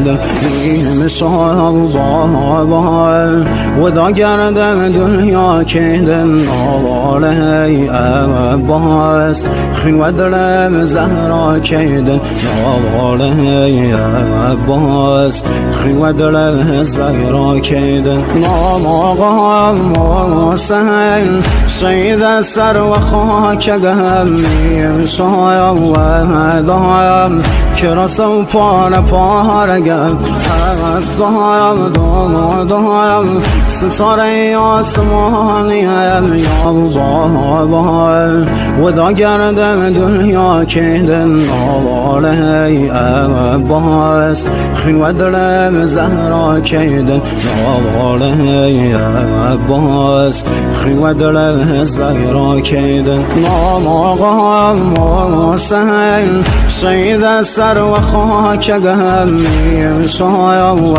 كيدن مثال بابا ودا گرد دنیا كيدن آواله عباس خين ودلم زهرا كيدن آواله عباس خين ودلم زهرا كيدن نام سهل سيد السر وخاك قهمي سايا ودايم كرسو پار پارگم دایم ستاره آسمانیم یا بابا ودا گرد دنیا کیدن آواله عباس خین و دلم زهرا کیدن آواله عباس خین و دلم زهرا کیدن نام آقا سهل سید سر و خاک قهمی سایا و